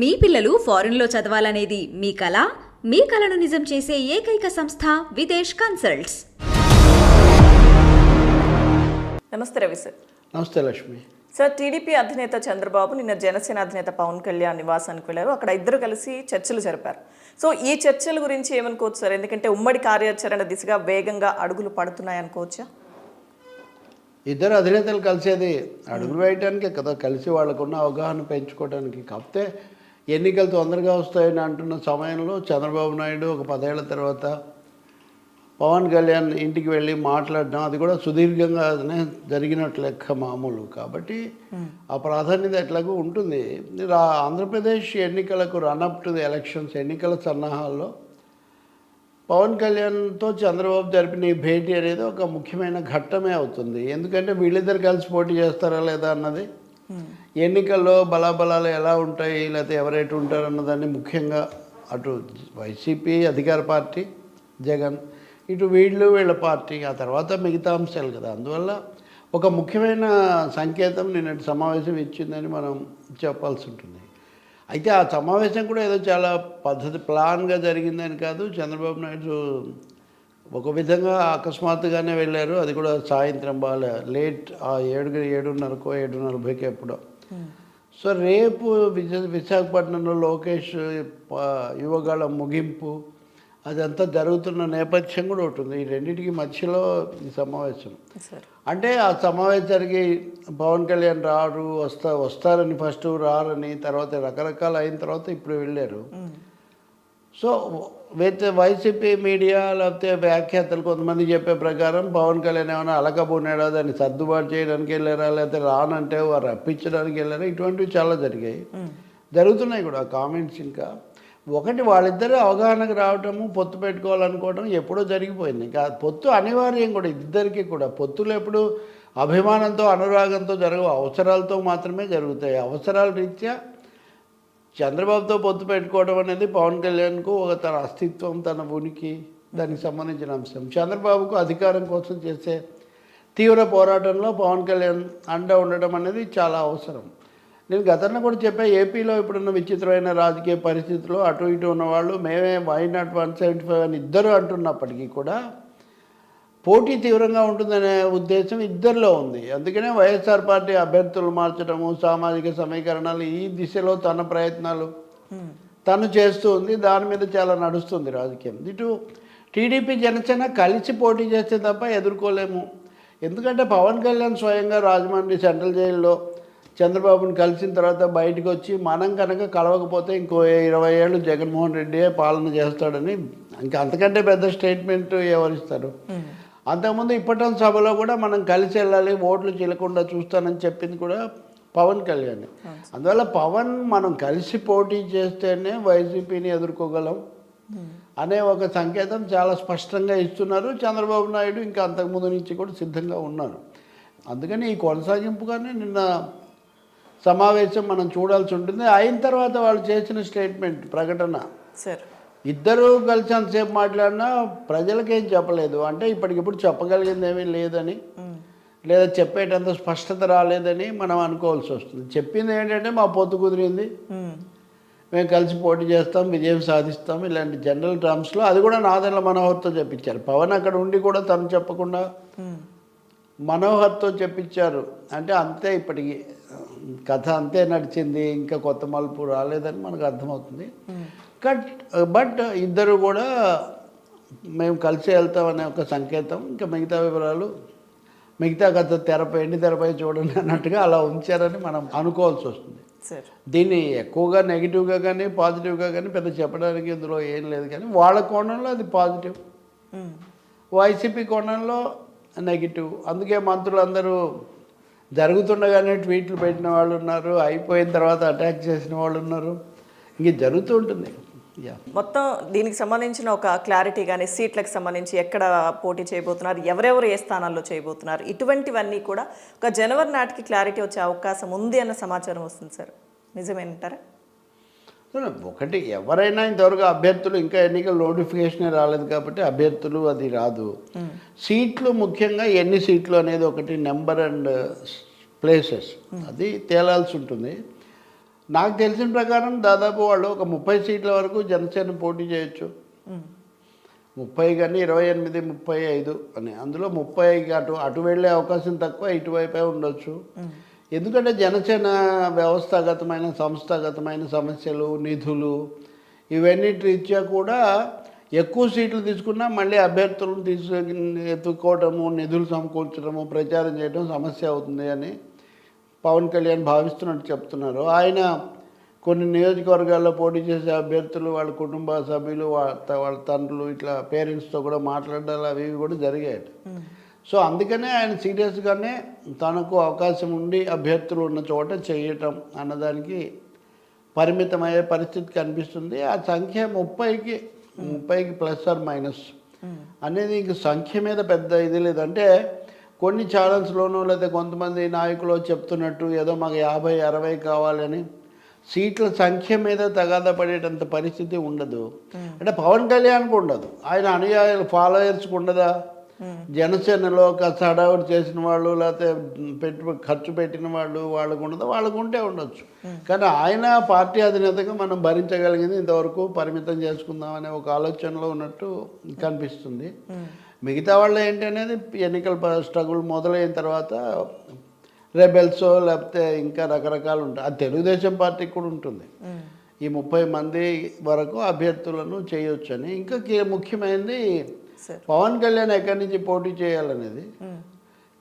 మీ పిల్లలు ఫారెన్లో చదవాలనేది మీ కల? మీ కలను నిజం చేసే ఏకైక సంస్థ విదేశ్ కన్సల్ట్స్. నమస్తే రవి సార్. నమస్తే లక్ష్మి. సార్, టీడీపీ అధినేత చంద్రబాబు నిన్న జనసేన అధినేత పవన్ కళ్యాణ్ నివాసానికి వెళ్ళారు. అక్కడ ఇద్దరు కలిసి చర్చలు జరిపారు. సో ఈ చర్చల గురించి ఏమనుకోవచ్చు సార్? ఎందుకంటే ఉమ్మడి కార్యాచరణ దిశగా వేగంగా అడుగులు పడుతున్నాయి అనుకోవచ్చా? ఇద్దరు అధినేతలు కలిసేది అడుగులు వేయటానికే కదా, కలిసి వాళ్ళకున్న అవగాహన పెంచుకోవడానికి. కాకపోతే ఎన్నికలు తొందరగా వస్తాయని అంటున్న సమయంలో చంద్రబాబు నాయుడు ఒక 10 ఏళ్ల తర్వాత పవన్ కళ్యాణ్ ఇంటికి వెళ్ళి మాట్లాడడం, అది కూడా సుదీర్ఘంగానే జరిగినట్లు లెక్క మామూలు. కాబట్టి ఆ ప్రాధాన్యత ఎట్లాగూ ఉంటుంది. ఆంధ్రప్రదేశ్ ఎన్నికలకు రన్అప్ టు ది ఎలక్షన్స్, ఎన్నికల సన్నాహాల్లో పవన్ కళ్యాణ్తో చంద్రబాబు జరిపిన ఈ భేటీ అనేది ఒక ముఖ్యమైన ఘట్టమే అవుతుంది. ఎందుకంటే వీళ్ళిద్దరు కలిసి పోటీ చేస్తారా లేదా అన్నది, ఎన్నికల్లో బలాబలాలు ఎలా ఉంటాయి, లేకపోతే ఎవరైతే ఉంటారు అన్నదాన్ని ముఖ్యంగా అటు వైసీపీ అధికార పార్టీ జగన్, ఇటు వీళ్ళ పార్టీ, ఆ తర్వాత మిగతా అంశాలు కదా. అందువల్ల ఒక ముఖ్యమైన సంకేతం నిన్నటి సమావేశం ఇచ్చిందని మనం చెప్పాల్సి ఉంటుంది. అయితే ఆ సమావేశం కూడా ఏదో చాలా ప్లాన్గా జరిగిందని కాదు. చంద్రబాబు నాయుడు ఒక విధంగా అకస్మాత్తుగానే వెళ్ళారు. అది కూడా సాయంత్రం బాగా లేట్, 7:30కో 7:40కో ఎప్పుడో. సో రేపు విశాఖపట్నంలో లోకేష్ యువగాళ ముగింపు అదంతా జరుగుతున్న నేపథ్యం కూడా ఉంటుంది. ఈ రెండింటికి మధ్యలో ఈ సమావేశం. అంటే ఆ సమావేశానికి పవన్ కళ్యాణ్ వస్తారని ఫస్ట్ రారని, తర్వాత రకరకాలు అయిన తర్వాత ఇప్పుడు వెళ్ళారు. సో వైసీపీ మీడియా లేకపోతే వ్యాఖ్యాతలు కొంతమంది చెప్పే ప్రకారం పవన్ కళ్యాణ్ ఏమైనా అలకబోనాడా, దాన్ని సర్దుబాటు చేయడానికి వెళ్ళారా, లేకపోతే రానంటే వారు రప్పించడానికి వెళ్ళారా, ఇటువంటివి చాలా జరుగుతున్నాయి కూడా కామెంట్స్. ఇంకా ఒకటి, వాళ్ళిద్దరూ అవగాహనకు రావటము, పొత్తు పెట్టుకోవాలనుకోవడం ఎప్పుడో జరిగిపోయింది. ఇంకా పొత్తు అనివార్యం కూడా ఇద్దరికి కూడా. పొత్తులు ఎప్పుడు అభిమానంతో అనురాగంతో జరగవు, అవసరాలతో మాత్రమే జరుగుతాయి. అవసరాల రీత్యా చంద్రబాబుతో పొత్తు పెట్టుకోవడం అనేది పవన్ కళ్యాణ్కు ఒక తన అస్తిత్వం, తన ఉనికి, దానికి సంబంధించిన అంశం. చంద్రబాబుకు అధికారం కోసం చేసే తీవ్ర పోరాటంలో పవన్ కళ్యాణ్ అండ ఉండడం అనేది చాలా అవసరం. నేను గతంలో కూడా చెప్పా, ఏపీలో ఇప్పుడున్న విచిత్రమైన రాజకీయ పరిస్థితుల్లో అటు ఇటు ఉన్నవాళ్ళు మేమే వై నాట్ 175 అని ఇద్దరు అంటున్నప్పటికీ కూడా పోటీ తీవ్రంగా ఉంటుందనే ఉద్దేశం ఇద్దరిలో ఉంది. అందుకనే వైఎస్ఆర్ పార్టీ అభ్యర్థులు మార్చడము, సామాజిక సమీకరణాలు, ఈ దిశలో తన ప్రయత్నాలు తను చేస్తూ ఉంది. దాని మీద చాలా నడుస్తుంది రాజకీయం. ఇటు టీడీపీ జనసేన కలిసి పోటీ చేస్తే తప్ప ఎదుర్కోలేము. ఎందుకంటే పవన్ కళ్యాణ్ స్వయంగా రాజమండ్రి సెంట్రల్ జైల్లో చంద్రబాబుని కలిసిన తర్వాత బయటకు వచ్చి మనం కనుక కలవకపోతే ఇంకో 20 ఏళ్ళు జగన్మోహన్ రెడ్డియే పాలన చేస్తాడని, ఇంకా అంతకంటే పెద్ద స్టేట్మెంట్ ఎవరిస్తారు? అంతకుముందు ఇప్పటం సభలో కూడా మనం కలిసి వెళ్ళాలి, ఓట్లు చెల్లకుండా చూస్తానని చెప్పింది కూడా పవన్ కళ్యాణ్. అందువల్ల మనం కలిసి పోటీ చేస్తేనే వైసీపీని ఎదుర్కోగలం అనే ఒక సంకేతం చాలా స్పష్టంగా ఇస్తున్నారు చంద్రబాబు నాయుడు. ఇంకా అంతకుముందు నుంచి కూడా సిద్ధంగా ఉన్నారు. అందుకని ఈ కొనసాగింపుగానే నిన్న సమావేశం మనం చూడాల్సి ఉంటుంది. అయిన తర్వాత వాళ్ళు చేసిన స్టేట్మెంట్, ప్రకటన, ఇద్దరూ కలిసి అంతసేపు మాట్లాడినా ప్రజలకేం చెప్పలేదు. అంటే ఇప్పటికిప్పుడు చెప్పగలిగింది ఏమీ లేదని, లేదా చెప్పేటంత స్పష్టత రాలేదని మనం అనుకోవాల్సి వస్తుంది. చెప్పింది ఏంటంటే మా పొత్తు కుదిరింది, మేము కలిసి పోటీ చేస్తాం, విజయం సాధిస్తాం, ఇలాంటి జనరల్ టర్మ్స్లో. అది కూడా నాదెండ్ల మనోహర్తో చెప్పించారు. పవన్ అక్కడ ఉండి కూడా తను చెప్పకుండా మనోహర్తో చెప్పించారు. అంటే అంతే, ఇప్పటికి కథ అంతే నడిచింది, ఇంకా కొత్త మలుపు రాలేదని మనకు అర్థమవుతుంది. బట్ ఇద్దరు కూడా మేము కలిసి వెళ్తామనే ఒక సంకేతం. ఇంకా మిగతా వివరాలు, మిగతా కథ ఎండి తెరపై చూడండి అన్నట్టుగా అలా ఉంచారని మనం అనుకోవాల్సి వస్తుంది. దీన్ని ఎక్కువగా నెగిటివ్గా కానీ పాజిటివ్గా కానీ పెద్ద చెప్పడానికి ఇందులో ఏం లేదు. కానీ వాళ్ళ కోణంలో అది పాజిటివ్, వైసీపీ కోణంలో నెగిటివ్. అందుకే మంత్రులందరూ జరుగుతుండగానే ట్వీట్లు పెట్టిన వాళ్ళు ఉన్నారు, అయిపోయిన తర్వాత అటాక్ చేసిన వాళ్ళు ఉన్నారు. ఇంక జరుగుతూ ఉంటుంది. మొత్తం దీనికి సంబంధించిన ఒక క్లారిటీ కానీ, సీట్లకు సంబంధించి ఎక్కడ పోటీ చేయబోతున్నారు, ఎవరెవరు ఏ స్థానాల్లో చేయబోతున్నారు, ఇటువంటివన్నీ కూడా ఒక జనవరి నాటికి క్లారిటీ వచ్చే అవకాశం ఉంది అన్న సమాచారం వస్తుంది సార్. నిజమేంటారా? ఒకటి, ఎవరైనా ఇంతవరకు అభ్యర్థులు, ఇంకా ఎన్నికల నోటిఫికేషనే రాలేదు కాబట్టి అభ్యర్థులు అది రాదు. సీట్లు, ముఖ్యంగా ఎన్ని సీట్లు అనేది ఒకటి, నెంబర్ అండ్ ప్లేసెస్, అది తేలాల్సి ఉంటుంది. నాకు తెలిసిన ప్రకారం దాదాపు వాళ్ళు ఒక 30 సీట్ల వరకు జనసేన పోటీ చేయొచ్చు. 30 కానీ 28, 35 అని. అందులో 30కి అటు వెళ్ళే అవకాశం తక్కువ, ఇటువైపే ఉండొచ్చు. ఎందుకంటే జనసేన వ్యవస్థాగతమైన సంస్థాగతమైన సమస్యలు, నిధులు ఇవన్నిటి రీత్యా కూడా ఎక్కువ సీట్లు తీసుకున్నా మళ్ళీ అభ్యర్థులను ఎత్తుక్కోవటము, నిధులు సమకూర్చడము, ప్రచారం చేయడం సమస్య అవుతుంది అని పవన్ కళ్యాణ్ భావిస్తున్నట్టు చెప్తున్నారు. ఆయన కొన్ని నియోజకవర్గాల్లో పోటీ చేసే అభ్యర్థులు వాళ్ళ కుటుంబ సభ్యులు, వాళ్ళ తండ్రులు ఇట్లా పేరెంట్స్తో కూడా మాట్లాడాలి, అవి కూడా జరిగాయి. సో అందుకనే ఆయన సీరియస్గానే తనకు అవకాశం ఉండి అభ్యర్థులు ఉన్న చోట చేయటం అన్నదానికి పరిమితమయ్యే పరిస్థితి కనిపిస్తుంది. ఆ సంఖ్య 30కి ప్లస్ ఆర్ మైనస్ అనేది ఇంక సంఖ్య మీద పెద్ద ఇది లేదంటే కొన్ని ఛానల్స్లోనూ లేదా కొంతమంది నాయకులు చెప్తున్నట్టు ఏదో మాకు 50, 60 కావాలని సీట్ల సంఖ్య మీద తగాదా పడేటంత పరిస్థితి ఉండదు. అంటే పవన్ కళ్యాణ్కి ఉండదు, ఆయన అనుయాయులు ఫాలోయర్స్కి ఉండదా? జనసేనలో కాస్త హడావుడి చేసిన వాళ్ళు లేకపోతే ఖర్చు పెట్టిన వాళ్ళకు ఉండదు, వాళ్ళకు ఉంటే ఉండొచ్చు. కానీ ఆయన పార్టీ అధినేతగా మనం భరించగలిగింది ఇంతవరకు పరిమితం చేసుకుందామనే ఒక ఆలోచనలో ఉన్నట్టు కనిపిస్తుంది. మిగతా వాళ్ళు ఏంటి అనేది ఎన్నికల స్ట్రగుల్ మొదలైన తర్వాత రెబెల్సో లేకపోతే ఇంకా రకరకాలు ఉంటాయి. అది తెలుగుదేశం పార్టీకి కూడా ఉంటుంది. ఈ 30 మంది వరకు అభ్యర్థులను చేయొచ్చు అని. ఇంకా ముఖ్యమైనది పవన్ కళ్యాణ్ ఎక్కడి నుంచి పోటీ చేయాలనేది.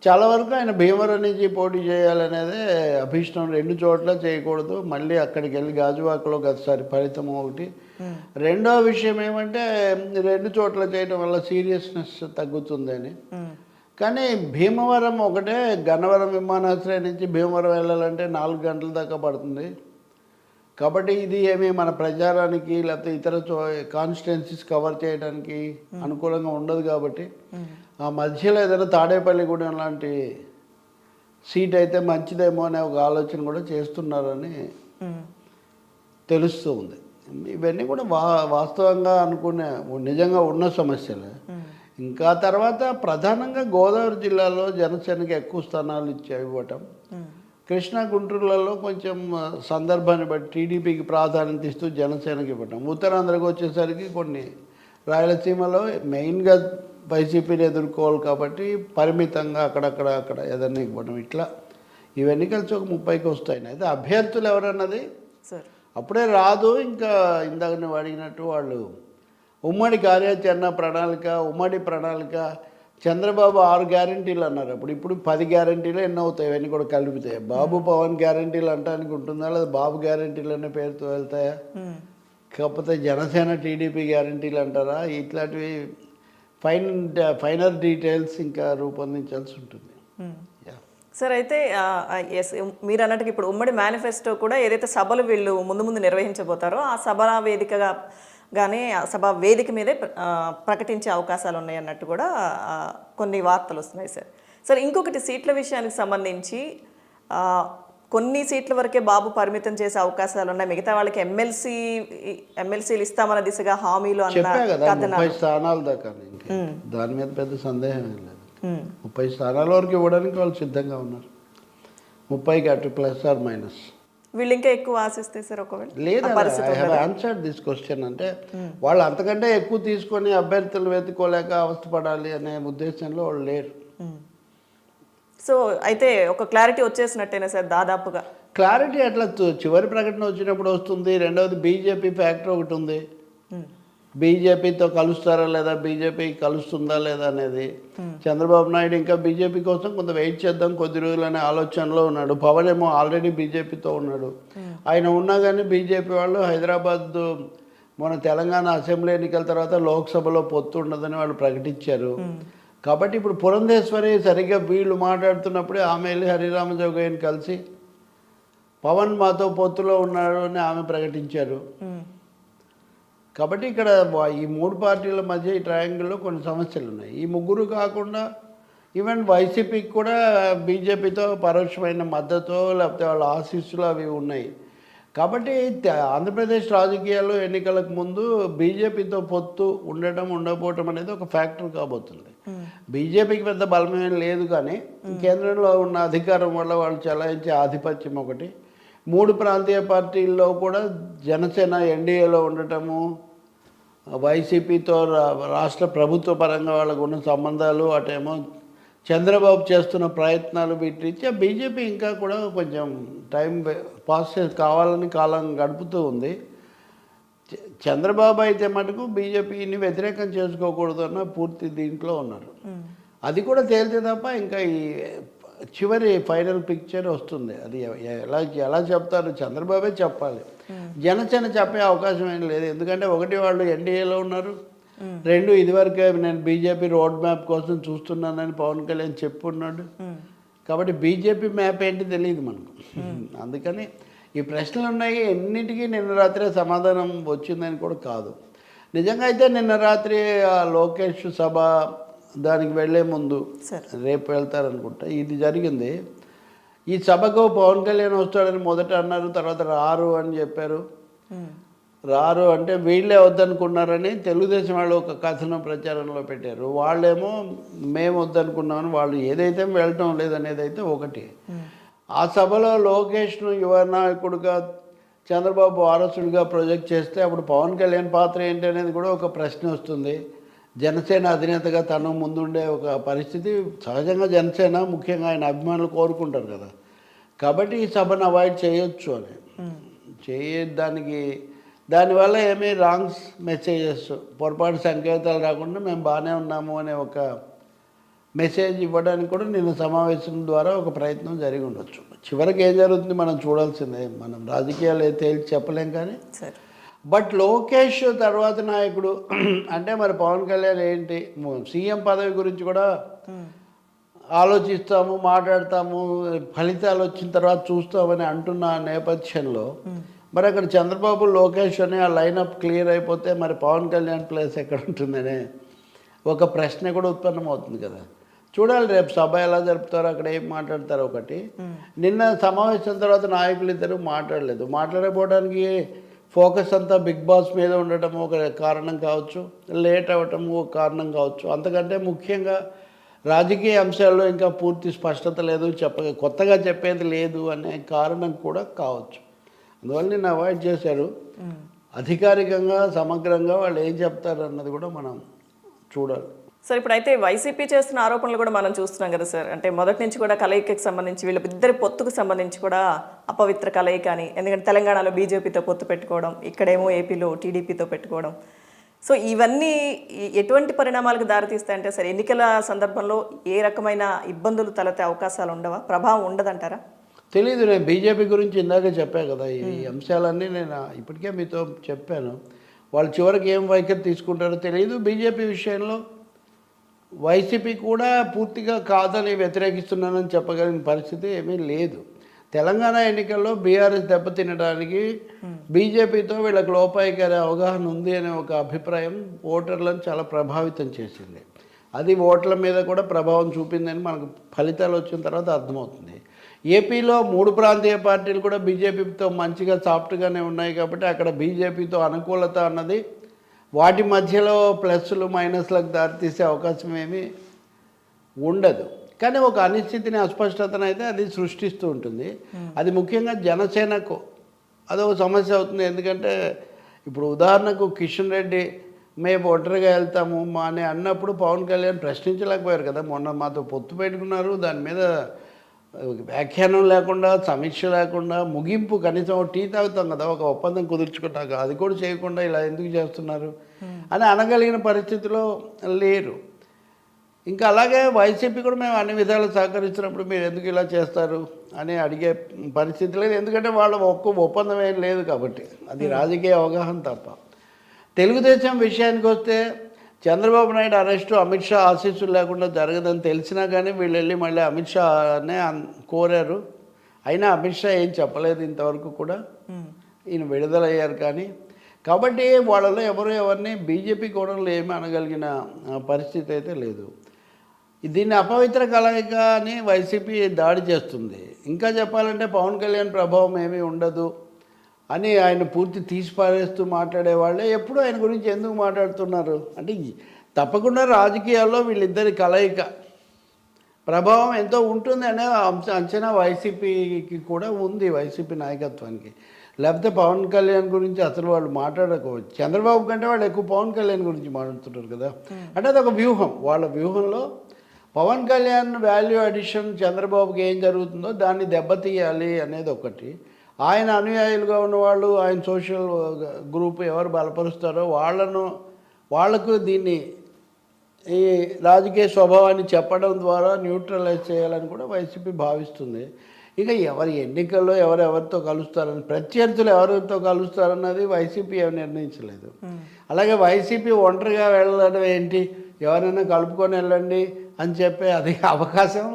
చాలా వరకు ఆయన భీమవరం నుంచి పోటీ చేయాలనేదే అభిష్టం. 2 చోట్ల చేయకూడదు, మళ్ళీ అక్కడికి వెళ్ళి గాజువాకలో గతసారి ఫలితం ఒకటి. రెండో విషయం ఏమంటే 2 చోట్ల చేయడం వల్ల సీరియస్నెస్ తగ్గుతుందని. కానీ భీమవరం ఒకటే, గన్నవరం విమానాశ్రయం నుంచి భీమవరం వెళ్ళాలంటే 4 గంటల దాకా పడుతుంది. కాబట్టి ఇది ఏమి మన ప్రచారానికి లేకపోతే ఇతర కాన్స్టిట్యున్సీస్ కవర్ చేయడానికి అనుకూలంగా ఉండదు. కాబట్టి ఆ మధ్యలో ఏదైనా తాడేపల్లిగూడెం లాంటి సీట్ అయితే మంచిదేమో అనే ఒక ఆలోచన కూడా చేస్తున్నారని తెలుస్తూ ఉంది. ఇవన్నీ కూడా వాస్తవంగా అనుకునే నిజంగా ఉన్న సమస్యలే. ఇంకా తర్వాత ప్రధానంగా గోదావరి జిల్లాలో జనసేనకి ఎక్కువ స్థానాలు ఇవ్వటం, కృష్ణా గుంటూరులలో కొంచెం సందర్భాన్ని బట్టి టీడీపీకి ప్రాధాన్యత ఇస్తూ జనసేనకి ఇవ్వటం, ఉత్తరాంధ్రకు వచ్చేసరికి కొన్ని రాయలసీమలో మెయిన్గా వైసీపీని ఎదుర్కోవాలి కాబట్టి పరిమితంగా అక్కడ ఏదన్నా ఇవ్వడం, ఇట్లా ఇవన్నీ కలిసి ఒక 30కి వస్తాయి. అయితే అభ్యర్థులు ఎవరన్నది అప్పుడే రాదు. ఇంకా ఇందాక నువ్వు అడిగినట్టు వాళ్ళు ఉమ్మడి కార్యాచరణ ప్రణాళిక, ఉమ్మడి ప్రణాళిక, చంద్రబాబు 6 గ్యారంటీలు అన్నారు. ఇప్పుడు 10 గ్యారంటీలు ఎన్నో అవుతాయి, ఇవన్నీ కూడా కలిపితాయి. బాబు పవన్ గ్యారంటీలు అంటానికి ఉంటుందా, లేదా బాబు గ్యారంటీలు అనే పేరుతో వెళ్తాయా? కాకపోతే జనసేన టీడీపీ గ్యారంటీలు అంటారా? ఇట్లాంటివి ఫైనల్ డీటెయిల్స్ ఇంకా రూపొందించాల్సి ఉంటుంది. సార్ అయితే మీరు అన్నట్టుగా ఇప్పుడు ఉమ్మడి మేనిఫెస్టో కూడా ఏదైతే సభలు వీళ్ళు ముందు నిర్వహించబోతారో ఆ సభ వేదికగా కానీ సభ వేదిక మీదే ప్రకటించే అవకాశాలు ఉన్నాయి అన్నట్టు కూడా కొన్ని వార్తలు వస్తున్నాయి సార్. ఇంకొకటి సీట్ల విషయానికి సంబంధించి కొన్ని సీట్ల వరకే బాబు పరిమితం చేసే అవకాశాలు ఉన్నాయి, మిగతా వాళ్ళకి ఎమ్మెల్సీలు ఇస్తామన్న దిశగా హామీలు అన్న స్థానాలు దాకా దాని మీద పెద్ద సందేహం ఏం లేదు. 30 స్థానాల వరకు ఇవ్వడానికి వాళ్ళు సిద్ధంగా ఉన్నారు. 30కి అటు ప్లస్ ఆర్ మైనస్. వీళ్ళు ఇంకా ఎక్కువ ఆశిస్తే సార్ ఒకవేళ లేదా I have answered this question. అంటే వాళ్ళు అంతకంటే ఎక్కువ తీసుకొని అభ్యర్థులు వెతుకోలేక అవస్థపడాలి అనే ఉద్దేశంలో వాళ్ళు లేరు. సో అయితే ఒక క్లారిటీ వచ్చేసినట్టేనా సార్ దాదాపుగా? క్లారిటీ అట్లా చివరి ప్రకటన వచ్చినప్పుడు వస్తుంది. రెండవది బీజేపీ ఫ్యాక్టర్ ఒకటి ఉంది. బీజేపీతో కలుస్తారా లేదా, బీజేపీ కలుస్తుందా లేదా అనేది. చంద్రబాబు నాయుడు ఇంకా బీజేపీ కోసం కొంత వెయిట్ చేద్దాం కొద్ది రోజులు అనే ఆలోచనలో ఉన్నాడు. పవన్ ఏమో ఆల్రెడీ బీజేపీతో ఉన్నాడు. ఆయన ఉన్నా కానీ బీజేపీ వాళ్ళు హైదరాబాద్ మన తెలంగాణ అసెంబ్లీ ఎన్నికల తర్వాత లోక్సభలో పొత్తు ఉండదని వాళ్ళు ప్రకటించారు. కాబట్టి ఇప్పుడు పురంధేశ్వరి సరిగ్గా వీళ్ళు మాట్లాడుతున్నప్పుడే ఆమె వెళ్ళి హరిరామ జోగయ్యని కలిసి పవన్ మాతో పొత్తులో ఉన్నాడు అని ఆమె ప్రకటించారు. కాబట్టి ఇక్కడ ఈ 3 పార్టీల మధ్య ఈ ట్రయాంగిల్లో కొన్ని సమస్యలు ఉన్నాయి. ఈ ముగ్గురు కాకుండా ఈవెన్ వైసీపీకి కూడా బీజేపీతో పరోక్షమైన మద్దతు లేకపోతే వాళ్ళ ఆశీస్సులు అవి ఉన్నాయి. కాబట్టి ఆంధ్రప్రదేశ్ రాజకీయాల్లో ఎన్నికలకు ముందు బీజేపీతో పొత్తు ఉండకపోవటం అనేది ఒక ఫ్యాక్టర్ కాబోతుంది. బీజేపీకి పెద్ద బలమేం లేదు, కానీ కేంద్రంలో ఉన్న అధికారం వల్ల వాళ్ళు చలాయించే ఆధిపత్యం ఒకటి, మూడు ప్రాంతీయ పార్టీల్లో కూడా జనసేన ఎన్డీఏలో ఉండటము, వైసీపీతో రాష్ట్ర ప్రభుత్వ పరంగా వాళ్ళకు ఉన్న సంబంధాలు, అటేమో చంద్రబాబు చేస్తున్న ప్రయత్నాలు, వీటిరీత్యా బీజేపీ ఇంకా కూడా కొంచెం టైం పాస్ కావాలని కాలం గడుపుతూ ఉంది. చంద్రబాబు అయితే మటుకు బీజేపీని వ్యతిరేకం చేసుకోకూడదు అన్న పూర్తి దీంట్లో ఉన్నారు. అది కూడా తేలితే తప్ప ఇంకా ఈ చివరి ఫైనల్ పిక్చర్ వస్తుంది. అది ఎలా చెప్తారు, చంద్రబాబే చెప్పాలి. జనసేన చెప్పే అవకాశం ఏం లేదు. ఎందుకంటే ఒకటి వాళ్ళు ఎన్డీఏలో ఉన్నారు, రెండు ఇదివరకే నేను బీజేపీ రోడ్ మ్యాప్ కోసం చూస్తున్నానని పవన్ కళ్యాణ్ చెప్పున్నాడు. కాబట్టి బీజేపీ మ్యాప్ ఏంటి తెలియదు మనకు. అందుకని ఈ ప్రశ్నలు ఉన్నాయి. ఎన్నిటికీ నిన్న రాత్రే సమాధానం వచ్చిందని కూడా కాదు. నిజంగా అయితే నిన్న రాత్రి లోకేష్ సభ దానికి వెళ్ళే ముందు, రేపు వెళ్తారనుకుంటా, ఇది జరిగింది. ఈ సభకు పవన్ కళ్యాణ్ వస్తాడని మొదట అన్నారు, తర్వాత రారు అని చెప్పారు. రారు అంటే వీళ్ళే వద్దనుకున్నారని తెలుగుదేశం వాళ్ళు ఒక కథనం ప్రచారంలో పెట్టారు. వాళ్ళేమో మేము వద్దనుకున్నామని, వాళ్ళు ఏదైతే వెళ్ళటం లేదనేది అయితే ఒకటి. ఆ సభలో లోకేష్ను యువ నాయకుడిగా చంద్రబాబు వారసుడిగా ప్రొజెక్ట్ చేస్తే అప్పుడు పవన్ కళ్యాణ్ పాత్ర ఏంటి అనేది కూడా ఒక ప్రశ్న వస్తుంది. జనసేన అధినేతగా తను ముందుండే ఒక పరిస్థితి సహజంగా జనసేన ముఖ్యంగా ఆయన అభిమానులు కోరుకుంటారు కదా. కాబట్టి ఈ సభను అవాయిడ్ చేయొచ్చు అని చేయడానికి, దానివల్ల ఏమీ రాంగ్స్ మెసేజెస్, పొరపాటు సంకేతాలు రాకుండా మేము బాగానే ఉన్నాము అనే ఒక మెసేజ్ ఇవ్వడానికి కూడా నిన్న సమావేశం ద్వారా ఒక ప్రయత్నం జరిగి ఉండొచ్చు. చివరికి ఏం జరుగుతుంది మనం చూడాల్సిందే. మనం రాజకీయాలు తేల్చి చెప్పలేం కానీ. బట్ లోకేష్ తర్వాత నాయకుడు అంటే మరి పవన్ కళ్యాణ్ ఏంటి, సీఎం పదవి గురించి కూడా ఆలోచిస్తాము, మాట్లాడతాము, ఫలితాలు వచ్చిన తర్వాత చూస్తామని అంటున్న నేపథ్యంలో మరి అక్కడ చంద్రబాబు లోకేష్ అని ఆ లైనప్ క్లియర్ అయిపోతే మరి పవన్ కళ్యాణ్ ప్లేస్ ఎక్కడ ఉంటుందనే ఒక ప్రశ్న కూడా ఉత్పన్నమవుతుంది కదా. చూడాలి రేపు సభ ఎలా జరుపుతారో, అక్కడ ఏం మాట్లాడతారో. ఒకటి నిన్న సమావేశం తర్వాత నాయకులు ఇద్దరు మాట్లాడలేదు. మాట్లాడకపోవడానికి ఫోకస్ అంతా బిగ్ బాస్ మీద ఉండటం ఒక కారణం కావచ్చు, లేట్ అవ్వటం ఒక కారణం కావచ్చు. అంతకంటే ముఖ్యంగా రాజకీయ అంశాల్లో ఇంకా పూర్తి స్పష్టత లేదు, కొత్తగా చెప్పేది లేదు అనే కారణం కూడా కావచ్చు. అందువల్ల నేను అవాయిడ్ చేశారు. అధికారికంగా సమగ్రంగా వాళ్ళు ఏం చెప్తారు అన్నది కూడా మనం చూడాలి. సార్ ఇప్పుడైతే వైసీపీ చేస్తున్న ఆరోపణలు కూడా మనం చూస్తున్నాం కదా సార్. అంటే మొదటి నుంచి కూడా కలయికకి సంబంధించి వీళ్ళిద్దరి పొత్తుకు సంబంధించి కూడా అపవిత్ర కలయిక అని, ఎందుకంటే తెలంగాణలో బీజేపీతో పొత్తు పెట్టుకోవడం, ఇక్కడేమో ఏపీలో టీడీపీతో పెట్టుకోవడం. సో ఇవన్నీ ఎటువంటి పరిణామాలకు దారితీస్తాయంటే సార్ ఎన్నికల సందర్భంలో ఏ రకమైన ఇబ్బందులు తలెత్తే అవకాశాలు ఉండవా, ప్రభావం ఉండదంటారా? తెలీదు. నేను బీజేపీ గురించి ఇందాక చెప్పాను కదా, ఈ అంశాలన్నీ నేను ఇప్పటికే మీతో చెప్పాను. వాళ్ళు చివరికి ఏం వైఖరి తీసుకుంటారో తెలియదు. బీజేపీ విషయంలో వైసీపీ కూడా పూర్తిగా కాదని వ్యతిరేకిస్తున్నానని చెప్పగలిగిన పరిస్థితి ఏమీ లేదు. తెలంగాణ ఎన్నికల్లో బీఆర్ఎస్ దెబ్బతినడానికి బీజేపీతో వీళ్ళకి లోపాయికారి అవగాహన ఉంది అనే ఒక అభిప్రాయం ఓటర్లను చాలా ప్రభావితం చేసింది. అది ఓట్ల మీద కూడా ప్రభావం చూపిందని మనకు ఫలితాలు వచ్చిన తర్వాత అర్థమవుతుంది. ఏపీలో మూడు ప్రాంతీయ పార్టీలు కూడా బీజేపీతో మంచిగా సాఫ్ట్గానే ఉన్నాయి. కాబట్టి అక్కడ బీజేపీతో అనుకూలత అన్నది వాటి మధ్యలో ప్లస్లు మైనస్లకు దారితీసే అవకాశం ఏమీ ఉండదు. కానీ ఒక అనిశ్చితిని, అస్పష్టతను అయితే అది సృష్టిస్తూ ఉంటుంది. అది ముఖ్యంగా జనసేనకు అదొక సమస్య అవుతుంది. ఎందుకంటే ఇప్పుడు ఉదాహరణకు కిషన్ రెడ్డి మేము ఒంటరిగా వెళ్తాము అని అన్నప్పుడు పవన్ కళ్యాణ్ ప్రశ్నించలేకపోయారు కదా. మొన్న మాతో పొత్తు పెట్టుకున్నారు, దాని మీద వ్యాఖ్యానం లేకుండా, సమీక్ష లేకుండా, ముగింపు కనీసం టీ తాగుతాం కదా ఒక ఒప్పందం కుదుర్చుకుంటాక, అది కూడా చేయకుండా ఇలా ఎందుకు చేస్తున్నారు అని అనగలిగిన పరిస్థితిలో లేరు. ఇంకా అలాగే వైసీపీ కూడా మేము అన్ని విధాలు సహకరిస్తున్నప్పుడు మీరు ఎందుకు ఇలా చేస్తారు అని అడిగే పరిస్థితి లేదు. ఎందుకంటే వాళ్ళ ఒప్పందం ఏం లేదు కాబట్టి, అది రాజకీయ అవగాహన తప్ప. తెలుగుదేశం విషయానికి వస్తే చంద్రబాబు నాయుడు అరెస్టు అమిత్ షా ఆశీస్సులు లేకుండా జరగదని తెలిసినా కానీ వీళ్ళు వెళ్ళి మళ్ళీ అమిత్ షానే కోరారు. అయినా అమిత్ షా ఏం చెప్పలేదు ఇంతవరకు కూడా, ఈయన విడుదలయ్యారు. కానీ కాబట్టి వాళ్ళలో ఎవరిని బీజేపీ కూడా ఏమీ అనగలిగిన పరిస్థితి అయితే లేదు. దీన్ని అపవిత్ర కలయిక అని వైసీపీ దాడి చేస్తుంది. ఇంకా చెప్పాలంటే పవన్ కళ్యాణ్ ప్రభావం ఏమీ ఉండదు అని ఆయన పూర్తి తీసిపారేస్తూ మాట్లాడేవాళ్ళే ఎప్పుడు ఆయన గురించి ఎందుకు మాట్లాడుతున్నారు అంటే తప్పకుండా రాజకీయాల్లో వీళ్ళిద్దరి కలయిక ప్రభావం ఎంతో ఉంటుంది అనే అంచనా వైసీపీకి కూడా ఉంది, వైసీపీ నాయకత్వానికి. లేకపోతే పవన్ కళ్యాణ్ గురించి అసలు వాళ్ళు మాట్లాడకపోవచ్చు. చంద్రబాబు కంటే వాళ్ళు ఎక్కువ పవన్ కళ్యాణ్ గురించి మాట్లాడుతుంటారు కదా. అంటే అదొక వ్యూహం, వాళ్ళ వ్యూహంలో పవన్ కళ్యాణ్ వాల్యూ అడిషన్ చంద్రబాబుకి ఏం జరుగుతుందో దాన్ని దెబ్బతీయాలి అనేది ఒకటి. ఆయన అనుయాయులుగా ఉన్నవాళ్ళు, ఆయన సోషల్ గ్రూప్ ఎవరు బలపరుస్తారో వాళ్లకు దీన్ని ఈ రాజకీయ స్వభావాన్ని చెప్పడం ద్వారా న్యూట్రలైజ్ చేయాలని కూడా వైసీపీ భావిస్తుంది. ఇక ఎవరి ఎన్నికల్లో ఎవరెవరితో కలుస్తారని, ప్రత్యర్థులు ఎవరితో కలుస్తారన్నది వైసీపీ ఏమి నిర్ణయించలేదు. అలాగే వైసీపీ ఒంటరిగా వెళ్ళడం ఏంటి, ఎవరైనా కలుపుకొని వెళ్ళండి అని చెప్పే అది అవకాశం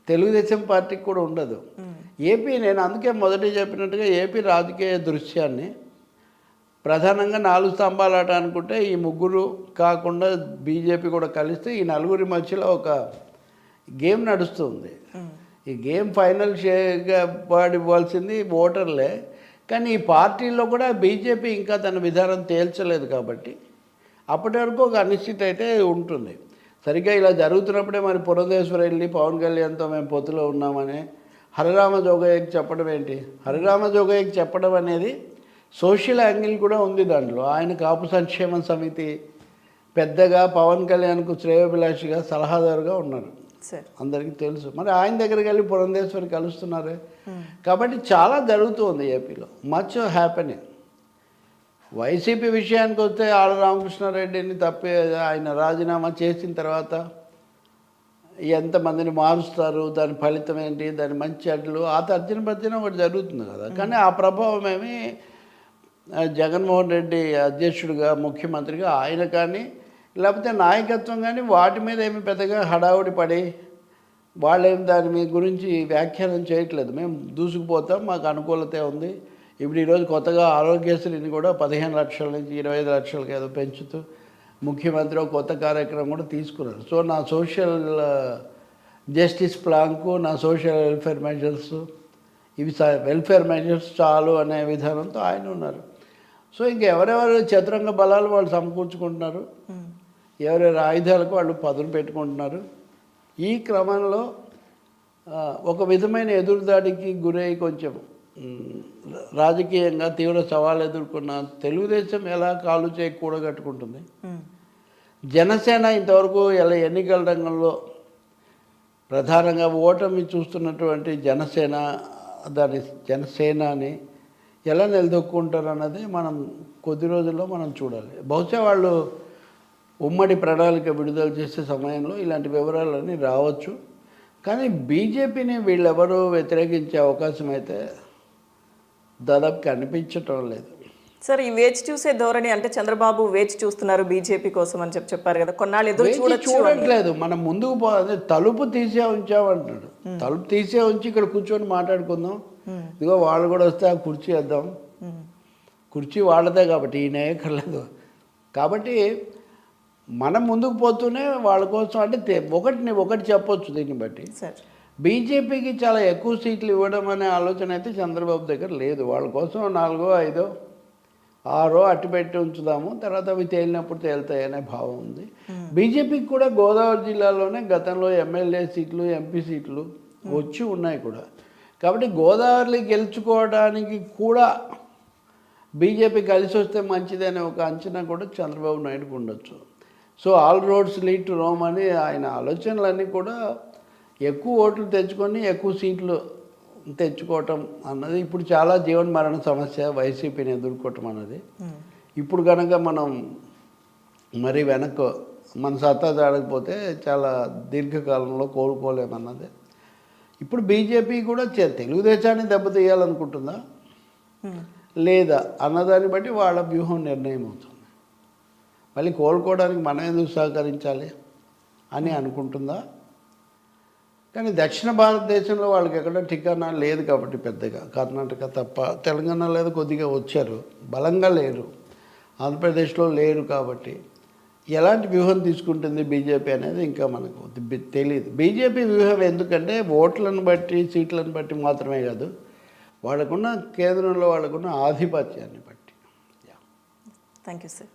తెలుగుదేశం పార్టీకి కూడా ఉండదు. ఏపీ, నేను అందుకే మొదటి చెప్పినట్టుగా ఏపీ రాజకీయ దృశ్యాన్ని ప్రధానంగా 4 స్తంభాలాట అనుకుంటే ఈ ముగ్గురు కాకుండా బీజేపీ కూడా కలిస్తే ఈ నలుగురి మధ్యలో ఒక గేమ్ నడుస్తుంది. ఈ గేమ్ ఫైనల్ షేగా ఇవ్వాల్సింది ఓటర్లే. కానీ ఈ పార్టీల్లో కూడా బీజేపీ ఇంకా తన విధానం తేల్చలేదు కాబట్టి అప్పటి వరకు ఒక అనిశ్చిత అయితే ఉంటుంది. సరిగ్గా ఇలా జరుగుతున్నప్పుడే మరి పురంధేశ్వరి వెళ్ళి పవన్ కళ్యాణ్తో మేము పొత్తులో ఉన్నామని హరిరామ జోగయ్యకి చెప్పడం ఏంటి? హరిరామ జోగయ్యకి చెప్పడం అనేది సోషల్ యాంగిల్ కూడా ఉంది దాంట్లో. ఆయన కాపు సంక్షేమ సమితి పెద్దగా పవన్ కళ్యాణ్కు శ్రేయోభిలాషిగా సలహాదారుగా ఉన్నారు, అందరికీ తెలుసు. మరి ఆయన దగ్గరికి వెళ్ళి పురంధేశ్వరి కలుస్తున్నారే. కాబట్టి చాలా జరుగుతుంది ఏపీలో, మచ్ హ్యాపెనింగ్. వైసీపీ విషయానికి వస్తే ఆళ్ళ రామకృష్ణారెడ్డిని ఆయన రాజీనామా చేసిన తర్వాత ఎంతమందిని మారుస్తారు, దాని ఫలితం ఏంటి, దాని మంచి అడ్లు, ఆ తర్జన భర్జన ఒకటి జరుగుతుంది కదా. కానీ ఆ ప్రభావం ఏమి జగన్మోహన్ రెడ్డి అధ్యక్షుడిగా, ముఖ్యమంత్రిగా ఆయన కానీ లేకపోతే నాయకత్వం కానీ వాటి మీద ఏమి పెద్దగా హడావుడి పడి వాళ్ళేం దాని మీ గురించి వ్యాఖ్యానం చేయట్లేదు. మేము దూసుకుపోతాం, మాకు అనుకూలత ఉంది. ఇప్పుడు ఈరోజు కొత్తగా ఆరోగ్యశ్రీని కూడా 15 లక్షల నుంచి 25 లక్షలకి ఏదో పెంచుతూ ముఖ్యమంత్రి ఒక కొత్త కార్యక్రమం కూడా తీసుకున్నారు. సో నా సోషల్ జస్టిస్ ప్లాన్కు, నా సోషల్ వెల్ఫేర్ మెజర్స్, ఇవి వెల్ఫేర్ మెజర్స్ చాలు అనే విధానంతో ఆయన ఉన్నారు. సో ఇంకెవరెవరు చతురంగ బలాలు వాళ్ళు సమకూర్చుకుంటున్నారు, ఎవరెవరి ఆయుధాలకు వాళ్ళు పదును పెట్టుకుంటున్నారు. ఈ క్రమంలో ఒక విధమైన ఎదురుదాడికి గురై కొంచెం రాజకీయంగా తీవ్ర సవాలు ఎదుర్కొన్న తెలుగుదేశం ఎలా కాలు చేయి కూడగట్టుకుంటుంది. జనసేన ఇంతవరకు ఎలా ఎన్నికల రంగంలో ప్రధానంగా ఓటమి చూస్తున్నటువంటి జనసేనని ఎలా నిలదొక్కుంటారు అన్నది మనం కొద్ది రోజుల్లో మనం చూడాలి. బహుశా వాళ్ళు ఉమ్మడి ప్రణాళిక విడుదల చేసే సమయంలో ఇలాంటి వివరాలన్నీ రావచ్చు. కానీ బీజేపీని వీళ్ళెవరూ వ్యతిరేకించే అవకాశం అయితే దాదాపు కనిపించటం లేదు. సార్, ఈ వేచి చూసే ధోరణి అంటే చంద్రబాబు వేచి చూస్తున్నారు బీజేపీ కోసం అని చెప్పారు కదా, కొన్నాళ్ళు ఎదురు చూడట్లేదు. మనం ముందుకు తలుపు తీసే ఉంచామంటున్నాడు. తలుపు తీసే ఉంచి ఇక్కడ కూర్చొని మాట్లాడుకుందాం, ఇదిగో వాళ్ళు కూడా వస్తే ఆ కుర్చీ వేద్దాం, కుర్చీ వాళ్ళదే కాబట్టి ఈయన ఎక్కర్లేదు. కాబట్టి మనం ముందుకు పోతూనే వాళ్ళ కోసం అంటే ఒకటి చెప్పొచ్చు. దీన్ని బట్టి బీజేపీకి చాలా ఎక్కువ సీట్లు ఇవ్వడం అనే ఆలోచన అయితే చంద్రబాబు దగ్గర లేదు. వాళ్ళ కోసం 4, 5, 6 అట్టి పెట్టి ఉంచుదాము, తర్వాత అవి తేలినప్పుడు తేలుతాయి అనే భావం ఉంది. బీజేపీకి కూడా గోదావరి జిల్లాలోనే గతంలో ఎమ్మెల్యే సీట్లు, ఎంపీ సీట్లు వచ్చి ఉన్నాయి కూడా. కాబట్టి గోదావరిని గెలుచుకోవడానికి కూడా బీజేపీ కలిసి వస్తే మంచిదనే ఒక అంచనా కూడా చంద్రబాబు నాయుడుకు ఉండొచ్చు. So all roads lead to Rome అని ఆయన ఆలోచనలన్నీ కూడా ఎక్కువ ఓట్లు తెచ్చుకొని ఎక్కువ సీట్లు తెచ్చుకోవటం అన్నది ఇప్పుడు చాలా జీవన మరణ సమస్య వైసీపీని ఎదుర్కోవటం అన్నది. ఇప్పుడు కనుక మనం మరీ వెనక్కు మన సత్తా దాడకపోతే చాలా దీర్ఘకాలంలో కోలుకోలేమన్నది. ఇప్పుడు బీజేపీ కూడా తెలుగుదేశాన్ని దెబ్బతీయాలనుకుంటుందా లేదా అన్నదాన్ని బట్టి వాళ్ళ వ్యూహం నిర్ణయం అవుతుంది. మళ్ళీ కోలుకోవడానికి మనం ఎందుకు సహకరించాలి అని అనుకుంటుందా? కానీ దక్షిణ భారతదేశంలో వాళ్ళకి ఎక్కడ ఠికానా లేదు కాబట్టి పెద్దగా, కర్ణాటక తప్ప, తెలంగాణ లేదు, కొద్దిగా వచ్చారు, బలంగా లేరు, ఆంధ్రప్రదేశ్లో లేరు. కాబట్టి ఎలాంటి వ్యూహం తీసుకుంటుంది బీజేపీ అనేది ఇంకా మనకు తెలియదు. బీజేపీ వ్యూహం ఎందుకంటే ఓట్లను బట్టి, సీట్లను బట్టి మాత్రమే కాదు, వాళ్ళకున్న కేంద్రంలో వాళ్ళకున్న ఆధిపత్యాన్ని బట్టి. Thank you sir.